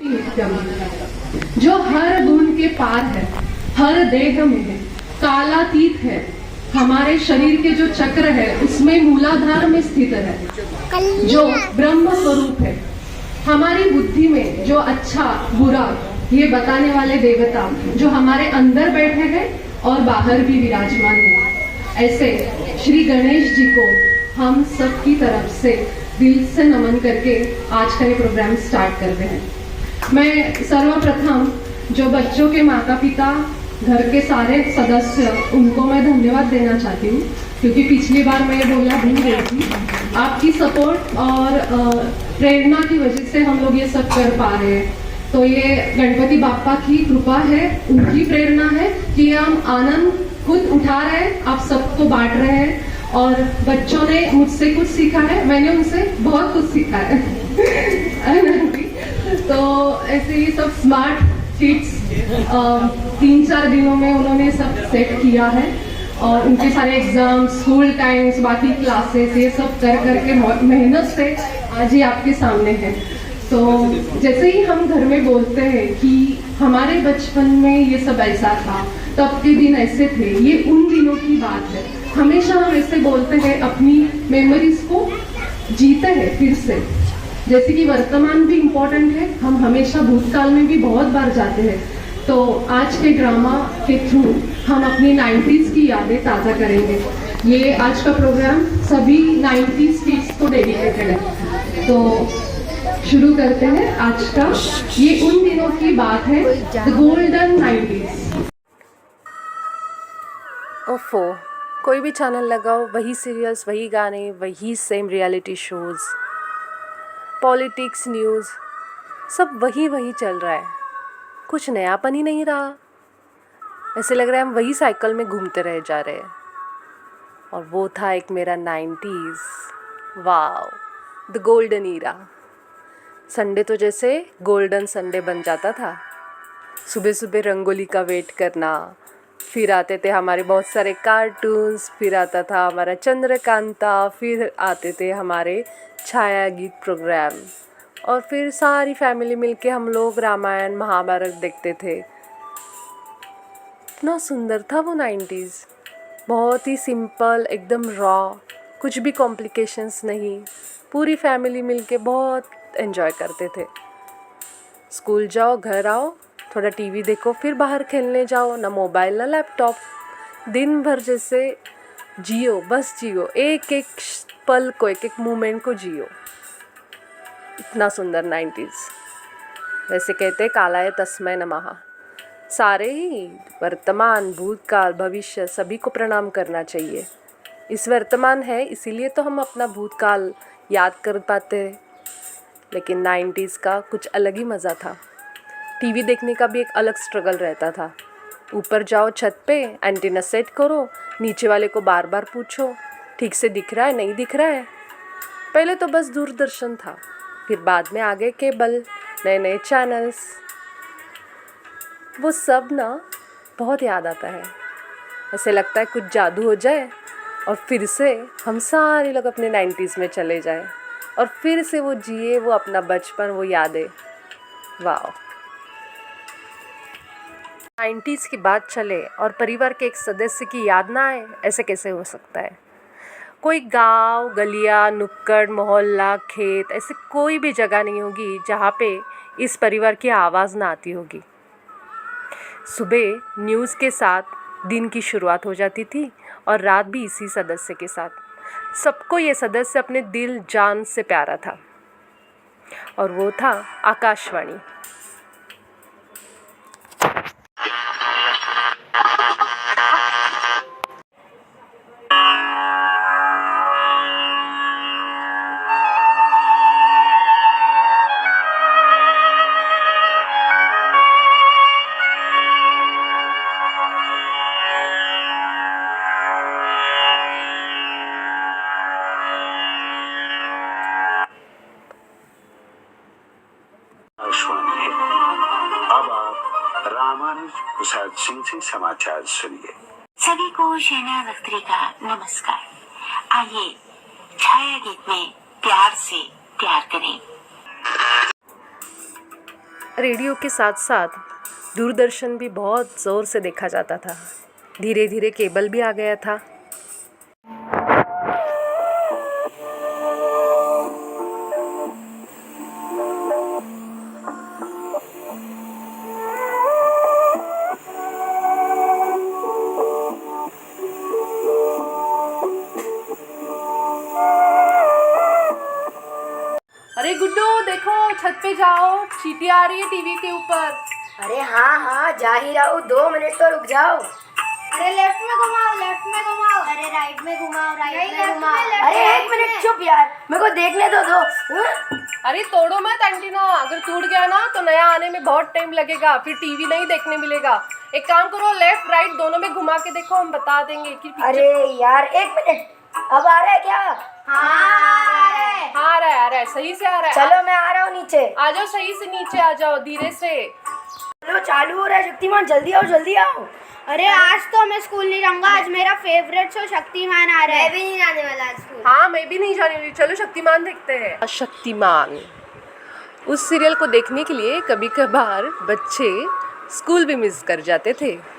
नित्यम, जो हर गुण के पार है, हर देह में है, कालातीत है, हमारे शरीर के जो चक्र है उसमें मूलाधार में स्थित है, जो ब्रह्म स्वरूप है, हमारी बुद्धि में जो अच्छा बुरा ये बताने वाले देवता जो हमारे अंदर बैठे हैं और बाहर भी विराजमान है। ऐसे श्री गणेश जी को हम सब की तरफ से दिल से नमन करके आज का ये प्रोग्राम स्टार्ट करते हैं। मैं सर्वप्रथम जो बच्चों के माता पिता, घर के सारे सदस्य, उनको मैं धन्यवाद देना चाहती हूँ, क्योंकि पिछली बार मैं ये बोलना भूल गई थी। आपकी सपोर्ट और प्रेरणा की वजह से हम लोग ये सब कर पा रहे हैं। तो ये गणपति बाप्पा की कृपा है, उनकी प्रेरणा है कि हम आनंद खुद उठा रहे हैं, आप सबको बांट रहे हैं। और बच्चों ने मुझसे कुछ सीखा है, मैंने उनसे बहुत कुछ सीखा है। तो ऐसे ही सब स्मार्ट किड्स 3-4 दिनों में उन्होंने सब सेट किया है और उनके सारे एग्जाम, स्कूल टाइम्स, बाकी क्लासेस, ये सब कर करके मेहनत से आज ही आपके सामने है। तो जैसे ही हम घर में बोलते हैं कि हमारे बचपन में ये सब ऐसा था, तब के दिन ऐसे थे, ये उन दिनों की बात है। हमेशा हम ऐसे बोलते हैं, अपनी मेमोरीज को जीते हैं फिर से। जैसे कि वर्तमान भी इम्पोर्टेंट है, हम हमेशा भूतकाल में भी बहुत बार जाते हैं। तो आज के ड्रामा के थ्रू हम अपनी 90s की यादें ताज़ा करेंगे। ये आज का प्रोग्राम सभी 90s किड्स को डेडिकेटेड है। तो शुरू करते हैं आज का। ये उन दिनों की बात है, द गोल्डन 90s। ओफो, कोई भी चैनल लगाओ, वही सीरियल्स, वही गाने, वही same reality shows, politics, news, सब वही वही चल रहा है। कुछ नयापन ही नहीं रहा। ऐसे लग रहा है हम वही साइकिल में घूमते रह जा रहे हैं। और वो था एक मेरा 90s। Wow, the golden era. Sunday तो जैसे गोल्डन संडे बन जाता था। सुबह सुबह रंगोली का वेट करना, फिर आते थे हमारे बहुत सारे कार्टून्स, फिर आता था हमारा चंद्रकांता, फिर आते थे हमारे छाया गीत प्रोग्राम, और फिर सारी फैमिली मिलके हम लोग रामायण महाभारत देखते थे। इतना सुंदर था वो 90s। बहुत ही सिंपल, एकदम रॉ, कुछ भी कॉम्प्लिकेशंस नहीं। पूरी फैमिली मिलके बहुत एंजॉय करते थे। स्कूल जाओ, घर आओ, थोड़ा टीवी देखो, फिर बाहर खेलने जाओ, ना मोबाइल ना लैपटॉप। दिन भर जैसे जियो, बस जियो, एक एक पल को, एक एक मोमेंट को जियो। इतना सुंदर 90s। वैसे कहते कालाय तस्मै नमः। सारे ही वर्तमान, भूतकाल, भविष्य सभी को प्रणाम करना चाहिए। इस वर्तमान है, इसीलिए तो हम अपना भूतकाल याद कर पाते हैं। लेकिन 90s का कुछ अलग ही मज़ा था। टीवी देखने का भी एक अलग स्ट्रगल रहता था। ऊपर जाओ छत पे, एंटीना सेट करो, नीचे वाले को बार बार पूछो ठीक से दिख रहा है, नहीं दिख रहा है। पहले तो बस दूरदर्शन था, फिर बाद में आ गए केबल, नए नए चैनल्स। वो सब ना बहुत याद आता है। ऐसे लगता है कुछ जादू हो जाए और फिर से हम सारे लोग अपने 90s में चले जाए और फिर से वो जिए, वो अपना बचपन, वो यादें। वाह। 90s की बात चले और परिवार के एक सदस्य की याद ना आए, ऐसे कैसे हो सकता है। कोई गांव, गलियां, नुक्कड़, मोहल्ला, खेत, ऐसे कोई भी जगह नहीं होगी जहाँ पे इस परिवार की आवाज़ ना आती होगी। सुबह न्यूज़ के साथ दिन की शुरुआत हो जाती थी और रात भी इसी सदस्य के साथ। सबको ये सदस्य अपने दिल जान से प्यारा था और वो था आकाशवाणी। प्रसाद सिंह से समाचार सुनिए। सभी को शहना अख्तरी का नमस्कार। आइए छाया गीत में प्यार से प्यार करें। रेडियो के साथ साथ दूरदर्शन भी बहुत ज़ोर से देखा जाता था। धीरे धीरे केबल भी आ गया था। अरे गुड्डू देखो, छत पे जाओ, चींटी आ रही है टीवी के ऊपर। अरे हाँ हाँ जा ही रहा हूँ, 2 मिनट तो रुक जाओ। अरे लेफ्ट में घुमाओ, लेफ्ट में घुमाओ। अरे राइट में घुमाओ, राइट में घुमाओ। अरे 1 मिनट चुप यार, मेरे को देखने दो। अरे तोड़ो मत एंटीना, अगर टूट गया ना तो नया आने में बहुत टाइम लगेगा, फिर टीवी नहीं देखने मिलेगा। एक काम करो, लेफ्ट राइट दोनों में घुमा के देखो, हम बता देंगे कि अरे यार 1 मिनट, अब आ रहा है क्या? हाँ आ रहा है, सही से आ रहा है। चलो मैं आ रहा हूँ नीचे। आ जाओ, सही से नीचे आ जाओ, धीरे से। चलो चालू हो रहा है, शक्तिमान जल्दी आओ जल्दी आओ। अरे आज तो मैं स्कूल नहीं जाऊंगा, आज मेरा फेवरेट शो शक्तिमान आ रहा है। मैं भी नहीं जाने वाला आज स्कूल। हाँ मैं भी नहीं जाने वाली, चलो शक्तिमान देखते हैं। शक्तिमान, उस सीरियल को देखने के लिए कभी कभार बच्चे स्कूल भी मिस कर जाते थे।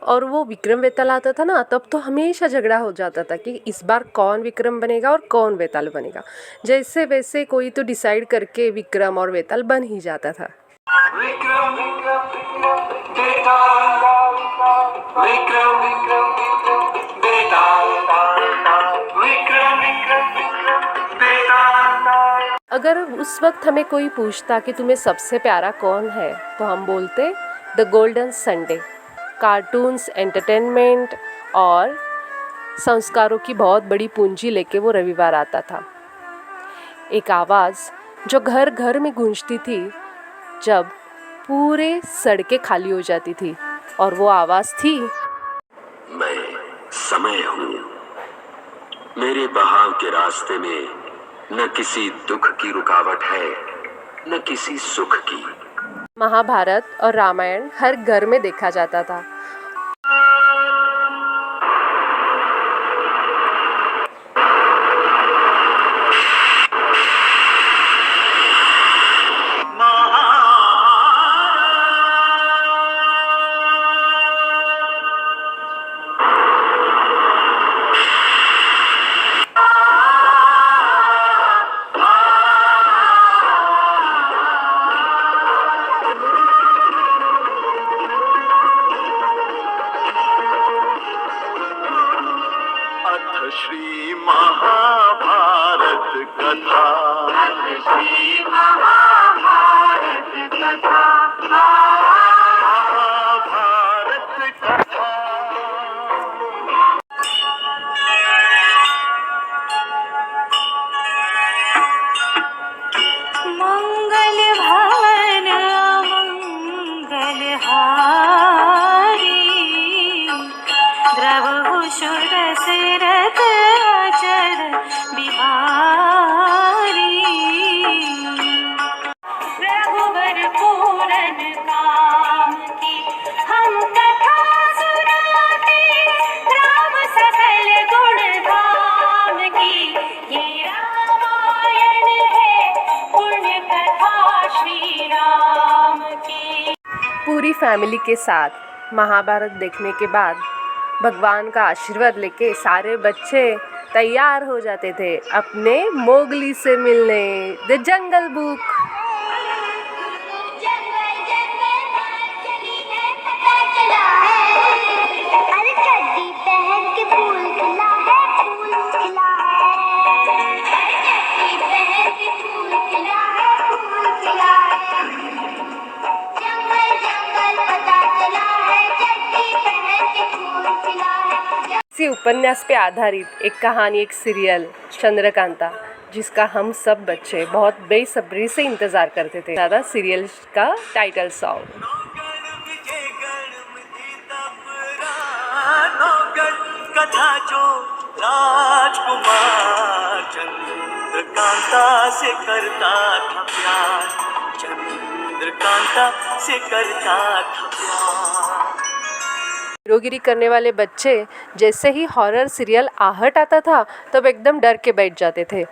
और वो विक्रम वेताल आता था ना, तब तो हमेशा झगड़ा हो जाता था कि इस बार कौन विक्रम बनेगा और कौन वेताल बनेगा। जैसे वैसे कोई तो डिसाइड करके विक्रम और वेताल बन ही जाता था। अगर उस वक्त हमें कोई पूछता कि तुम्हें सबसे प्यारा कौन है, तो हम बोलते the golden Sunday. Cartoons, entertainment और संस्कारों की बहुत बड़ी पूंजी लेके वो रविवार आता था। एक आवाज़ जो घर घर में गूंजती थी जब पूरे सड़कें खाली हो जाती थी, और वो आवाज़ थी, मैं समय हूँ। मेरे बहाव के रास्ते में न किसी दुख की रुकावट है, न किसी सुख की। महाभारत और रामायण हर घर में देखा जाता था। श्री महाभारत कथा, श्री महाभारत कथा, महाभारत कथा। मंगल भवन मंगल हारी, द्रवहु दशरथ अचर बिहारी। रघुवर पूरन काम की हम कथा सुनाते, राम सकल गुण धाम की। ये रामायण है पुण्य कथा श्री राम की। पूरी फैमिली के साथ महाभारत देखने के बाद भगवान का आशीर्वाद लेके सारे बच्चे तैयार हो जाते थे अपने मोगली से मिलने। The jungle book. जंगल जंगल बात चली है, पता चला है। अरे चड्डी पहन के फूल खिला है, फूल खिला है। चड्डी पहन के फूल खिला है, फूल खिला है। जंगल जंगल पता चला है, चड्डी पहन के फूल खिला है। इसी उपन्यास पे आधारित एक कहानी, एक सीरियल चंद्रकांता, जिसका हम सब बच्चे बहुत बेसब्री से इंतज़ार करते थे। ज़्यादा सीरियल का टाइटल सॉन्ग। राजकुमार चंद्रकांता से करता था प्यार, चंद्रकांता से करता था प्यार। हीरोगिरी करने वाले बच्चे जैसे ही हॉरर सीरियल आहट आता था तब एकदम डर के बैठ जाते थे।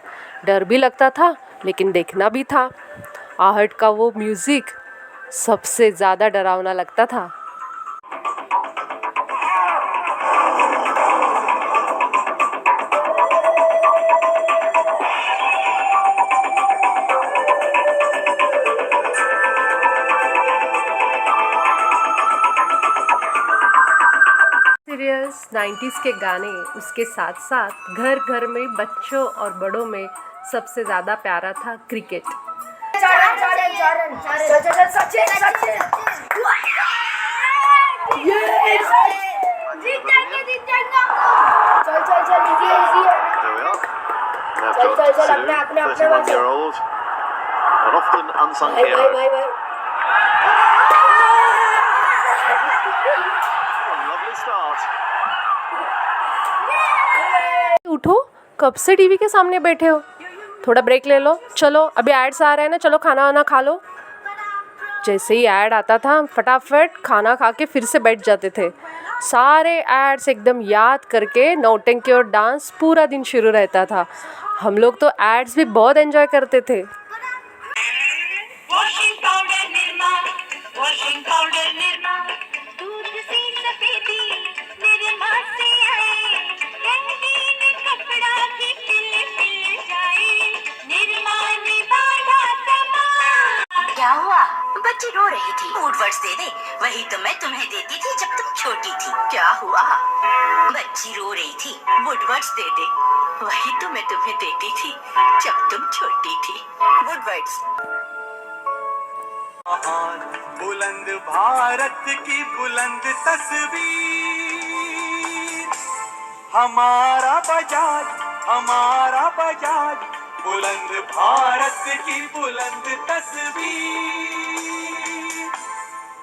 डर भी लगता था लेकिन देखना भी था। आहट का वो म्यूज़िक सबसे ज़्यादा डरावना लगता था। सीरियल्स 90s के गाने, उसके साथ साथ घर घर में बच्चों और बड़ों में सबसे ज़्यादा प्यारा था क्रिकेट। उठो, कब से टीवी के सामने बैठे हो? थोड़ा ब्रेक ले लो। चलो अभी एड्स आ रहे हैं ना, चलो खाना वाना खा लो। जैसे ही ऐड आता था फटाफट खाना खा के फिर से बैठ जाते थे। सारे एड्स एकदम याद करके नौटंकी और डांस पूरा दिन शुरू रहता था। हम लोग तो एड्स भी बहुत एंजॉय करते थे। Washing powder Nirma, washing powder Nirma, दूध से सफेदी निर्मा से आए, रंगीन कपड़ा भी खिल खिल जाए, निर्मा ने बांधा समा। क्या हुआ? बच्ची रो रही थी। मूड वर्ड्स दे दे, वही तो मैं तुम्हें देती थी जब तुम छोटी थी। क्या हुआ? बच्ची रो रही थी, मूड वर्ड्स दे दे, वही तो मैं तुम्हें देती थी जब तुम छोटी थी। Mood words. बुलंद भारत की बुलंद तस्वीर, हमारा बजाज, हमारा बजाज, बुलंद भारत की बुलंद तस्वीर,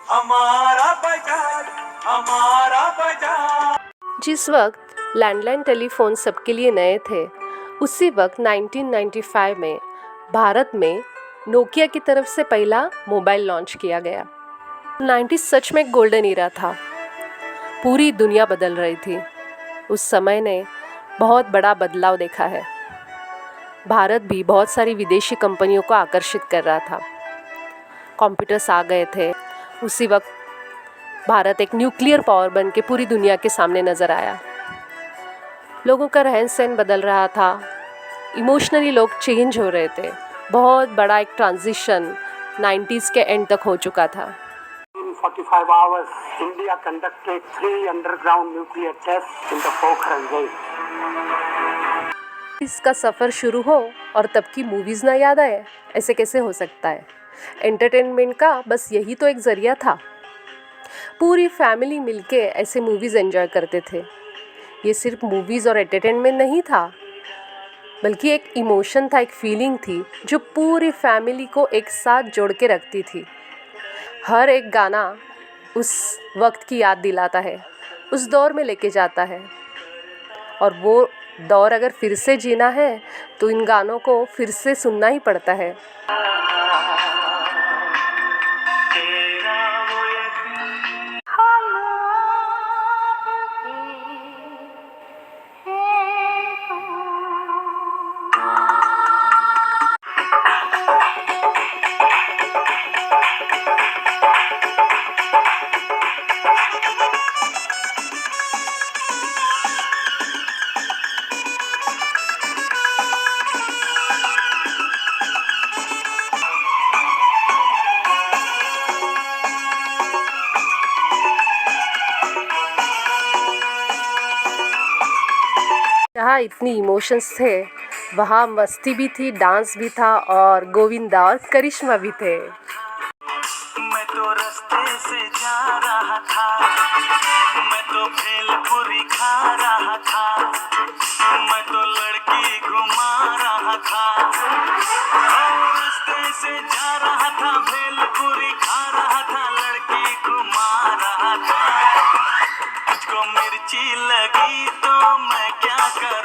हमारा बजाज, हमारा बजाज। जिस वक्त लैंडलाइन टेलीफोन सबके लिए नए थे, उसी वक्त 1995 में भारत में नोकिया की तरफ से पहला मोबाइल लॉन्च किया गया। 90s सच में गोल्डन ईरा था। पूरी दुनिया बदल रही थी। उस समय ने बहुत बड़ा बदलाव देखा है। भारत भी बहुत सारी विदेशी कंपनियों को आकर्षित कर रहा था। कंप्यूटर्स आ गए थे। उसी वक्त भारत एक न्यूक्लियर पावर बन के पूरी दुनिया के सामने नज़र आया। लोगों का रहन सहन बदल रहा था। इमोशनली लोग चेंज हो रहे थे। बहुत बड़ा एक ट्रांजिशन 90s के एंड तक हो चुका था। In 45 hours, India conducted 3 underground nuclear tests in the Pokhran Gate. इसका सफ़र शुरू हो और तब की मूवीज़ ना याद आए, ऐसे कैसे हो सकता है? एंटरटेनमेंट का बस यही तो एक ज़रिया था। पूरी फैमिली मिलके ऐसे मूवीज़ एंजॉय करते थे। ये सिर्फ मूवीज़ और एंटरटेनमेंट नहीं था, बल्कि एक इमोशन था, एक फीलिंग थी जो पूरी फैमिली को एक साथ जोड़ के रखती थी। हर एक गाना उस वक्त की याद दिलाता है, उस दौर में लेके जाता है। और वो दौर अगर फिर से जीना है तो इन गानों को फिर से सुनना ही पड़ता है। जहाँ इतनी इमोशंस थे वहाँ मस्ती भी थी, डांस भी था और गोविंदा और करिश्मा भी थे। मैं तो रास्ते से जा रहा था, मैं तो भेलपुरी खा रहा था, मैं तो लड़की घुमा रहा था, रास्ते से जा रहा था, भेलपुरी खा रहा था, लड़की घुमा रहा था। तुझको मिर्ची लगी तो मैं क्या कर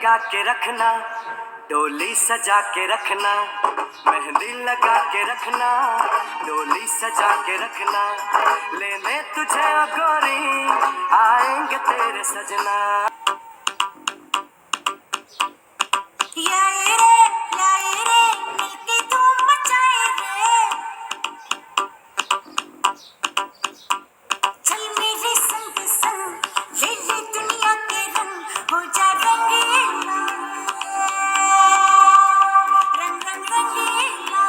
लगा के रखना, डोली सजा के रखना, मेहंदी लगा के रखना, डोली सजा के रखना, लेने तुझे ओ गोरी आएंगे तेरे सजना। लाई रे मिलके धूम मचाए रे, चल मेरे संग संग ले ले दुनिया के रंग, हो जा रंगीला, रंग रंग रंगीला।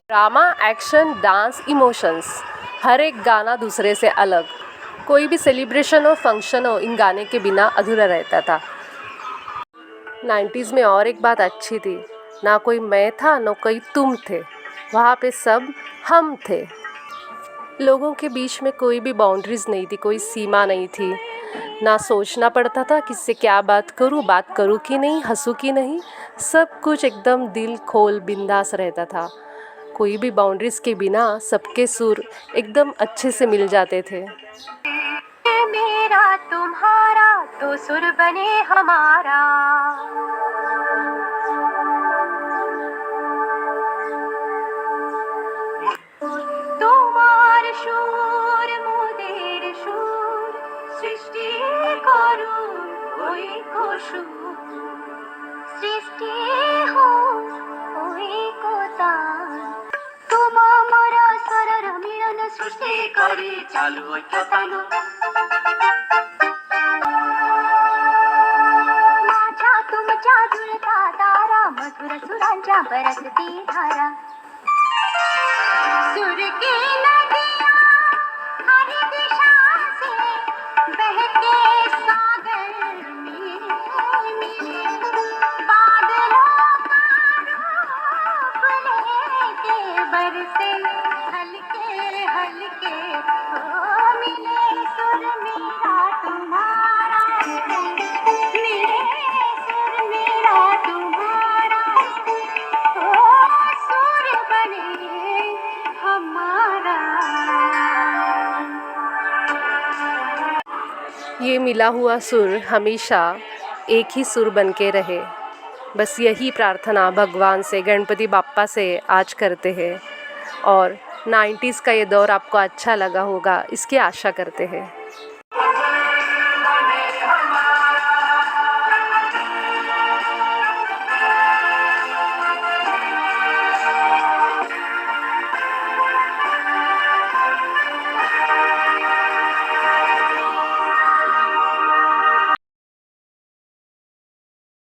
ड्रामा, एक्शन, डांस, इमोशंस, हर एक गाना दूसरे से अलग। कोई भी सेलिब्रेशन हो, फंक्शन हो, इन गाने के बिना अधूरा रहता था। 90s में और एक बात अच्छी थी, ना कोई मैं था ना कोई तुम थे, वहाँ पे सब हम थे। लोगों के बीच में कोई भी बाउंड्रीज नहीं थी, कोई सीमा नहीं थी, ना सोचना पड़ता था किससे क्या बात करूँ कि नहीं, हंसूँ कि नहीं। सब कुछ एकदम दिल खोल बिंदास रहता था। कोई भी बाउंड्रीज के बिना सबके सुर एकदम अच्छे से मिल जाते थे। मेरा तुम्हारा तो सुर बने हमारा, তোমার সুর মোদের সুর, সৃষ্টি করু ওই সুর, সৃষ্টি হোক ওই তান, তোমা মোরা স্বরর মিলন সৃষ্টি করে চালু ঐক্যতান। माझ्या तुमच्या जुळता तारा, मधुर सुरांच्या बरसती धारा, सुर की नदियाँ हर दिशा से बहके सागर में मिले, बादलों का रूप लेके बरसे हल्के हल्के मिले सुर मेरा तुम्हारा, मिले सुर मेरा तुम्हारा, सुर बने हमारा। ये मिला हुआ सुर हमेशा एक ही सुर बन के रहे। बस यही प्रार्थना भगवान से, गणपति बाप्पा से आज करते हैं। और 90s का ये दौर आपको अच्छा लगा होगा, इसकी आशा करते हैं।